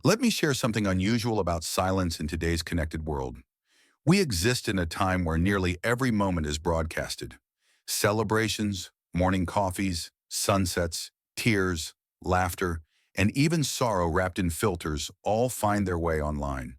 Let me share something unusual about silence in today's connected world. We exist in a time where nearly every moment is broadcasted. Celebrations, morning coffees, sunsets, tears, laughter, and even sorrow wrapped in filters all find their way online.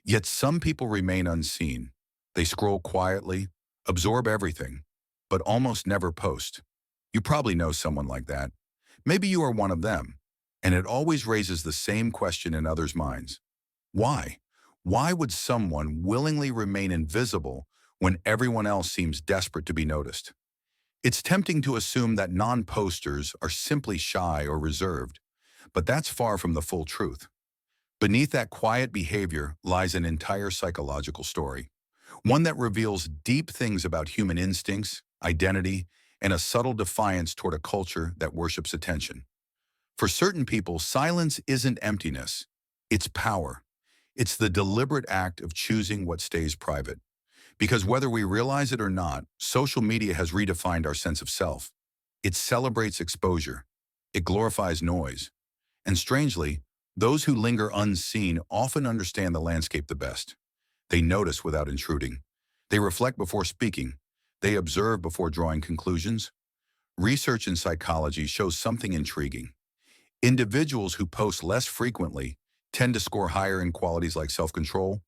Yet some people remain unseen. They scroll quietly, absorb everything, but almost never post. You probably know someone like that. Maybe you are one of them. And it always raises the same question in others' minds. Why? Why would someone willingly remain invisible when everyone else seems desperate to be noticed? It's tempting to assume that non-posters are simply shy or reserved, but that's far from the full truth. Beneath that quiet behavior lies an entire psychological story, one that reveals deep things about human instincts, identity, and a subtle defiance toward a culture that worships attention. For certain people, silence isn't emptiness, it's power. It's the deliberate act of choosing what stays private. Because whether we realize it or not, social media has redefined our sense of self. It celebrates exposure. It glorifies noise. And strangely, those who linger unseen often understand the landscape the best. They notice without intruding. They reflect before speaking. They observe before drawing conclusions. Research in psychology shows something intriguing. Individuals who post less frequently tend to score higher in qualities like self-control,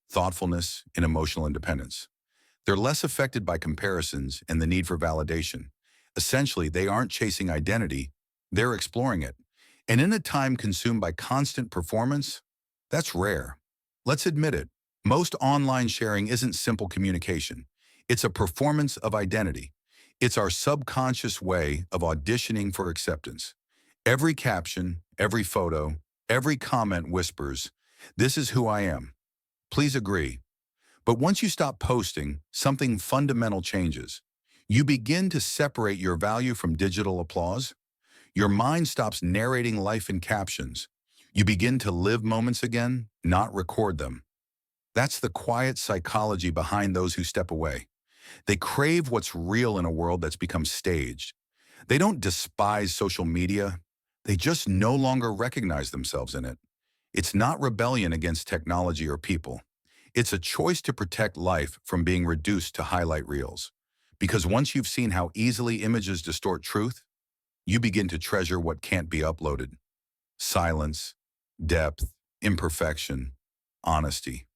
thoughtfulness, and emotional independence. They're less affected by comparisons and the need for validation. Essentially, they aren't chasing identity, they're exploring it. And in a time consumed by constant performance, that's rare. Let's admit it, most online sharing isn't simple communication. It's a performance of identity. It's our subconscious way of auditioning for acceptance. Every caption, every photo, every comment whispers, "This is who I am." Please agree. But once you stop posting, something fundamental changes. You begin to separate your value from digital applause. Your mind stops narrating life in captions. You begin to live moments again, not record them. That's the quiet psychology behind those who step away. They crave what's real in a world that's become staged. They don't despise social media. They just no longer recognize themselves in it. It's not rebellion against technology or people. It's a choice to protect life from being reduced to highlight reels. Because once you've seen how easily images distort truth, you begin to treasure what can't be uploaded. Silence, depth, imperfection, honesty.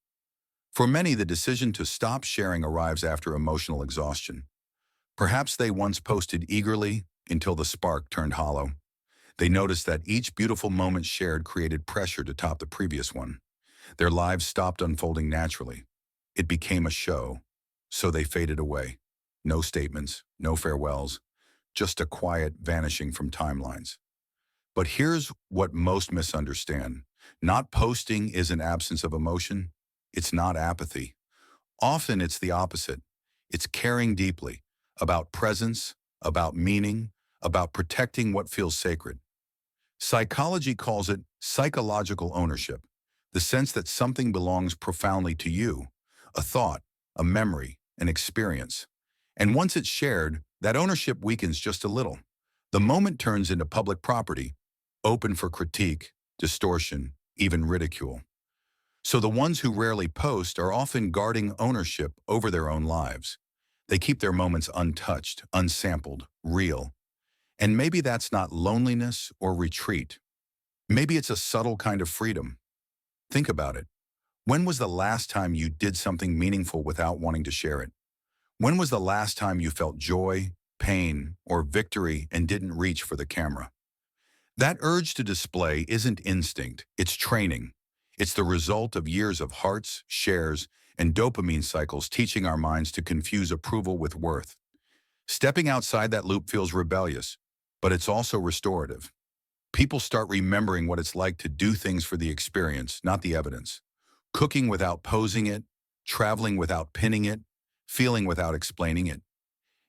For many, the decision to stop sharing arrives after emotional exhaustion. Perhaps they once posted eagerly until the spark turned hollow. They noticed that each beautiful moment shared created pressure to top the previous one. Their lives stopped unfolding naturally. It became a show, so they faded away. No statements, no farewells, just a quiet vanishing from timelines. But here's what most misunderstand. Not posting is an absence of emotion. It's not apathy. Often it's the opposite. It's caring deeply about presence, about meaning, about protecting what feels sacred. Psychology calls it psychological ownership, the sense that something belongs profoundly to you, a thought, a memory, an experience. And once it's shared, that ownership weakens just a little. The moment turns into public property, open for critique, distortion, even ridicule. So the ones who rarely post are often guarding ownership over their own lives. They keep their moments untouched, unsampled, real. And maybe that's not loneliness or retreat. Maybe it's a subtle kind of freedom. Think about it. When was the last time you did something meaningful without wanting to share it? When was the last time you felt joy, pain, or victory and didn't reach for the camera? That urge to display isn't instinct, it's training. It's the result of years of hearts, shares, and dopamine cycles teaching our minds to confuse approval with worth. Stepping outside that loop feels rebellious, but it's also restorative. People start remembering what it's like to do things for the experience, not the evidence. Cooking without posing it, traveling without pinning it, feeling without explaining it.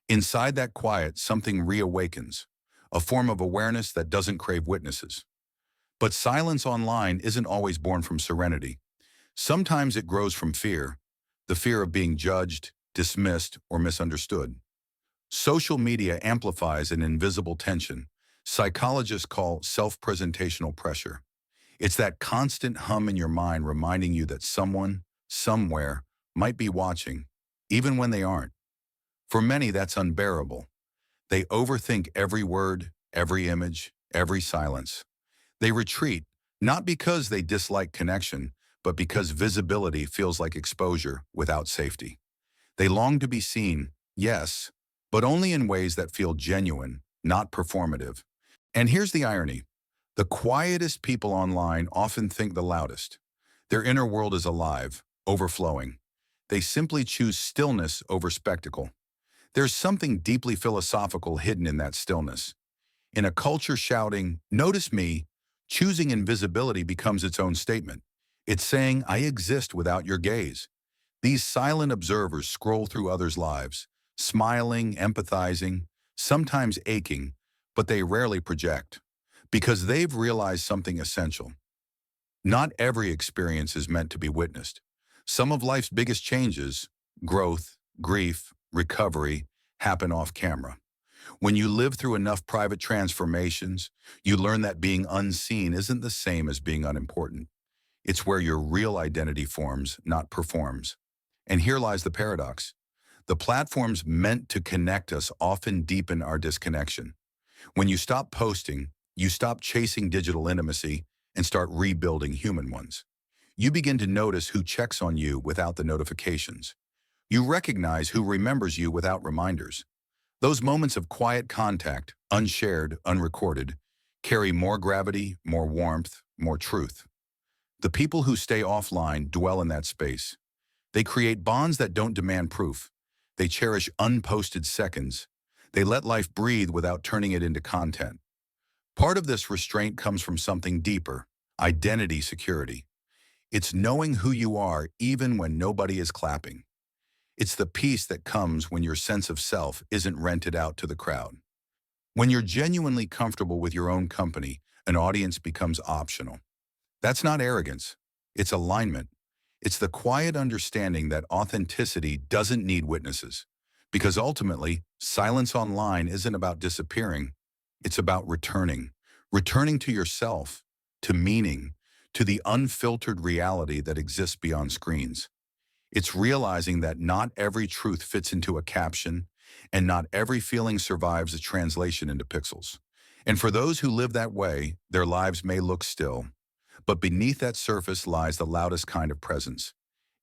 Inside that quiet, something reawakens, a form of awareness that doesn't crave witnesses. But silence online isn't always born from serenity. Sometimes it grows from fear, the fear of being judged, dismissed, or misunderstood. Social media amplifies an invisible tension psychologists call self-presentational pressure. It's that constant hum in your mind reminding you that someone, somewhere, might be watching, even when they aren't. For many, that's unbearable. They overthink every word, every image, every silence. They retreat, not because they dislike connection, but because visibility feels like exposure without safety. They long to be seen, yes, but only in ways that feel genuine, not performative. And here's the irony. The quietest people online often think the loudest. Their inner world is alive, overflowing. They simply choose stillness over spectacle. There's something deeply philosophical hidden in that stillness. In a culture shouting, "Notice me," choosing invisibility becomes its own statement. It's saying, "I exist without your gaze." These silent observers scroll through others' lives, smiling, empathizing, sometimes aching, but they rarely project, because they've realized something essential. Not every experience is meant to be witnessed. Some of life's biggest changes, growth, grief, recovery, happen off camera. When you live through enough private transformations, you learn that being unseen isn't the same as being unimportant. It's where your real identity forms, not performs. And here lies the paradox. The platforms meant to connect us often deepen our disconnection. When you stop posting, you stop chasing digital intimacy and start rebuilding human ones. You begin to notice who checks on you without the notifications. You recognize who remembers you without reminders. Those moments of quiet contact, unshared, unrecorded, carry more gravity, more warmth, more truth. The people who stay offline dwell in that space. They create bonds that don't demand proof. They cherish unposted seconds. They let life breathe without turning it into content. Part of this restraint comes from something deeper, identity security. It's knowing who you are even when nobody is clapping. It's the peace that comes when your sense of self isn't rented out to the crowd. When you're genuinely comfortable with your own company, an audience becomes optional. That's not arrogance. It's alignment. It's the quiet understanding that authenticity doesn't need witnesses. Because ultimately, silence online isn't about disappearing. It's about returning. Returning to yourself, to meaning, to the unfiltered reality that exists beyond screens. It's realizing that not every truth fits into a caption, and not every feeling survives a translation into pixels. And for those who live that way, their lives may look still, but beneath that surface lies the loudest kind of presence.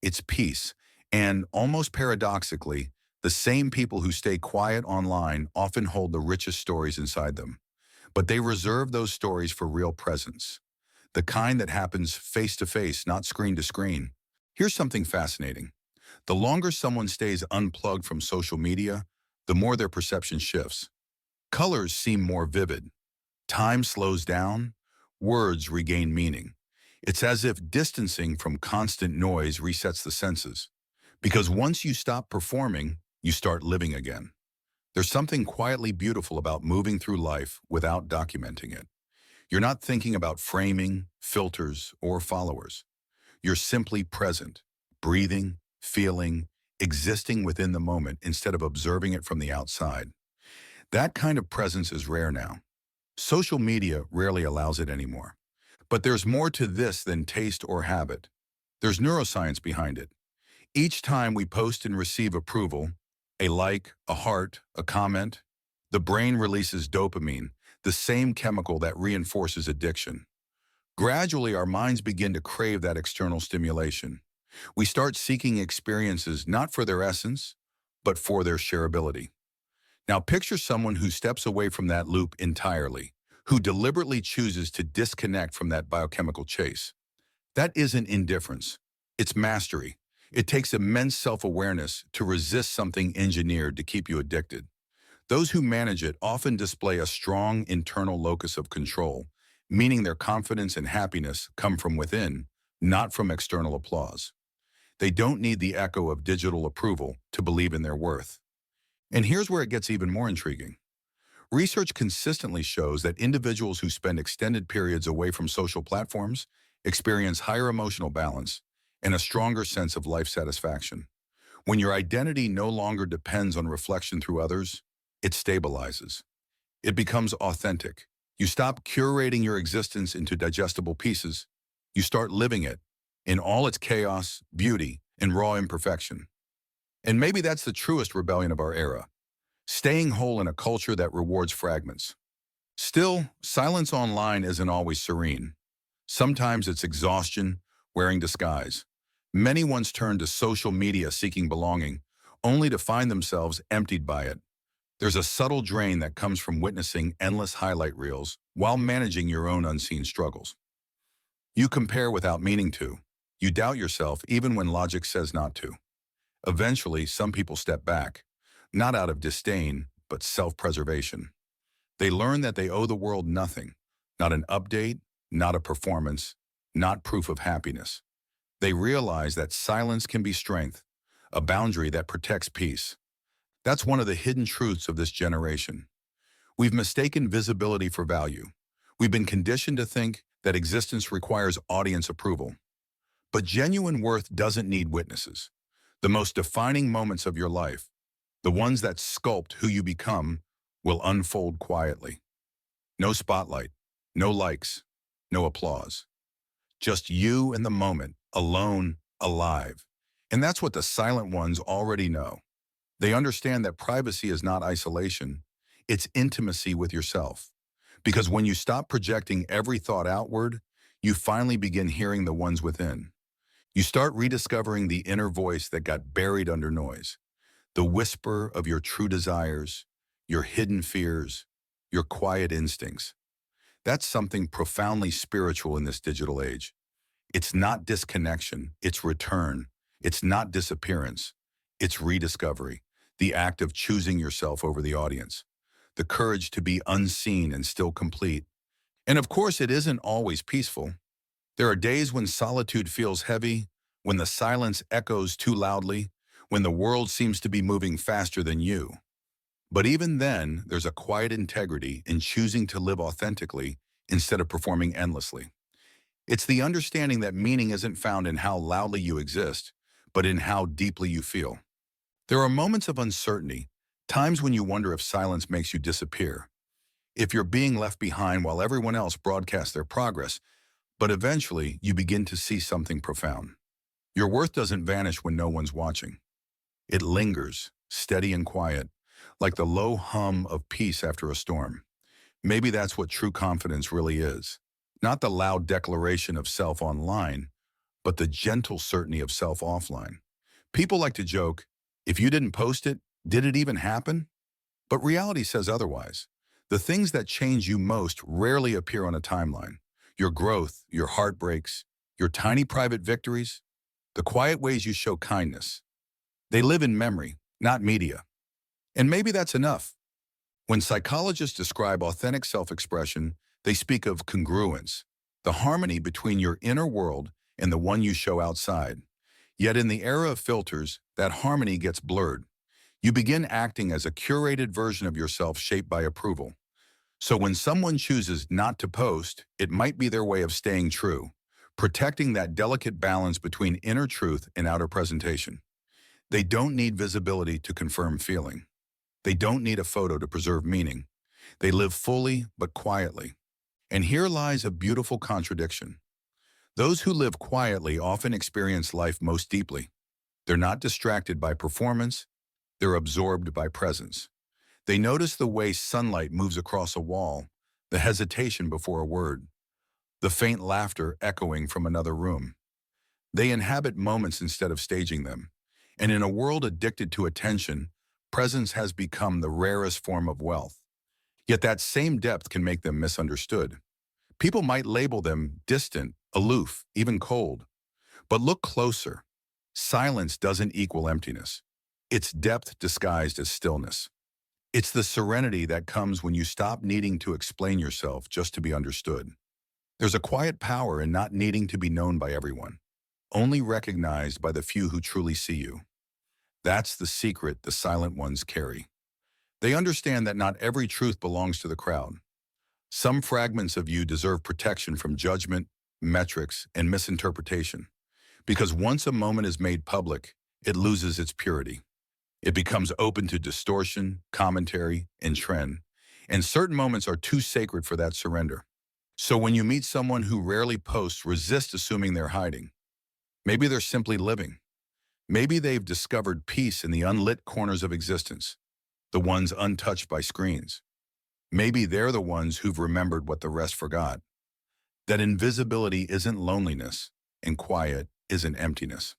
It's peace, and almost paradoxically, the same people who stay quiet online often hold the richest stories inside them. But they reserve those stories for real presence, the kind that happens face to face, not screen to screen. Here's something fascinating. The longer someone stays unplugged from social media, the more their perception shifts. Colors seem more vivid. Time slows down. Words regain meaning. It's as if distancing from constant noise resets the senses. Because once you stop performing, you start living again. There's something quietly beautiful about moving through life without documenting it. You're not thinking about framing, filters, or followers. You're simply present, breathing, feeling, existing within the moment instead of observing it from the outside. That kind of presence is rare now. Social media rarely allows it anymore. But there's more to this than taste or habit. There's neuroscience behind it. Each time we post and receive approval, a like, a heart, a comment, the brain releases dopamine, the same chemical that reinforces addiction. Gradually, our minds begin to crave that external stimulation. We start seeking experiences not for their essence, but for their shareability. Now picture someone who steps away from that loop entirely, who deliberately chooses to disconnect from that biochemical chase. That isn't indifference. It's mastery. It takes immense self-awareness to resist something engineered to keep you addicted. Those who manage it often display a strong internal locus of control, meaning their confidence and happiness come from within, not from external applause. They don't need the echo of digital approval to believe in their worth. And here's where it gets even more intriguing. Research consistently shows that individuals who spend extended periods away from social platforms experience higher emotional balance and a stronger sense of life satisfaction. When your identity no longer depends on reflection through others, it stabilizes. It becomes authentic. You stop curating your existence into digestible pieces. You start living it in all its chaos, beauty, and raw imperfection. And maybe that's the truest rebellion of our era, staying whole in a culture that rewards fragments. Still, silence online isn't always serene. Sometimes it's exhaustion wearing disguise. Many once turned to social media seeking belonging, only to find themselves emptied by it. There's a subtle drain that comes from witnessing endless highlight reels while managing your own unseen struggles. You compare without meaning to. You doubt yourself even when logic says not to. Eventually, some people step back, not out of disdain, but self-preservation. They learn that they owe the world nothing, not an update, not a performance, not proof of happiness. They realize that silence can be strength, a boundary that protects peace. That's one of the hidden truths of this generation. We've mistaken visibility for value. We've been conditioned to think that existence requires audience approval. But genuine worth doesn't need witnesses. The most defining moments of your life, the ones that sculpt who you become, will unfold quietly. No spotlight, no likes, no applause. Just you and the moment, alone, alive. And that's what the silent ones already know. They understand that privacy is not isolation, it's intimacy with yourself. Because when you stop projecting every thought outward, you finally begin hearing the ones within. You start rediscovering the inner voice that got buried under noise, the whisper of your true desires, your hidden fears, your quiet instincts. That's something profoundly spiritual in this digital age. It's not disconnection, it's return. It's not disappearance, it's rediscovery. The act of choosing yourself over the audience. The courage to be unseen and still complete. And of course, it isn't always peaceful. There are days when solitude feels heavy, when the silence echoes too loudly, when the world seems to be moving faster than you. But even then, there's a quiet integrity in choosing to live authentically instead of performing endlessly. It's the understanding that meaning isn't found in how loudly you exist, but in how deeply you feel. There are moments of uncertainty, times when you wonder if silence makes you disappear, if you're being left behind while everyone else broadcasts their progress, but eventually you begin to see something profound. Your worth doesn't vanish when no one's watching. It lingers, steady and quiet, like the low hum of peace after a storm. Maybe that's what true confidence really is. Not the loud declaration of self online, but the gentle certainty of self offline. People like to joke, if you didn't post it, did it even happen? But reality says otherwise. The things that change you most rarely appear on a timeline. Your growth, your heartbreaks, your tiny private victories, the quiet ways you show kindness. They live in memory, not media. And maybe that's enough. When psychologists describe authentic self-expression, they speak of congruence, the harmony between your inner world and the one you show outside. Yet in the era of filters, that harmony gets blurred. You begin acting as a curated version of yourself shaped by approval. So when someone chooses not to post, it might be their way of staying true, protecting that delicate balance between inner truth and outer presentation. They don't need visibility to confirm feeling. They don't need a photo to preserve meaning. They live fully but quietly. And here lies a beautiful contradiction. Those who live quietly often experience life most deeply. They're not distracted by performance, they're absorbed by presence. They notice the way sunlight moves across a wall, the hesitation before a word, the faint laughter echoing from another room. They inhabit moments instead of staging them. And in a world addicted to attention, presence has become the rarest form of wealth. Yet that same depth can make them misunderstood. People might label them distant, aloof, even cold. But look closer. Silence doesn't equal emptiness. It's depth disguised as stillness. It's the serenity that comes when you stop needing to explain yourself just to be understood. There's a quiet power in not needing to be known by everyone, only recognized by the few who truly see you. That's the secret the silent ones carry. They understand that not every truth belongs to the crowd. Some fragments of you deserve protection from judgment, metrics, and misinterpretation. Because once a moment is made public, it loses its purity. It becomes open to distortion, commentary, and trend. And certain moments are too sacred for that surrender. So when you meet someone who rarely posts, resist assuming they're hiding. Maybe they're simply living. Maybe they've discovered peace in the unlit corners of existence, the ones untouched by screens. Maybe they're the ones who've remembered what the rest forgot. That invisibility isn't loneliness, and quiet isn't emptiness.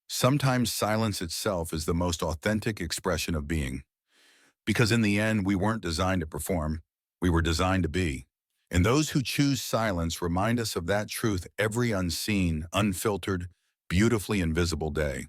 Sometimes silence itself is the most authentic expression of being, because in the end, we weren't designed to perform, we were designed to be. And those who choose silence remind us of that truth every unseen, unfiltered, beautifully invisible day.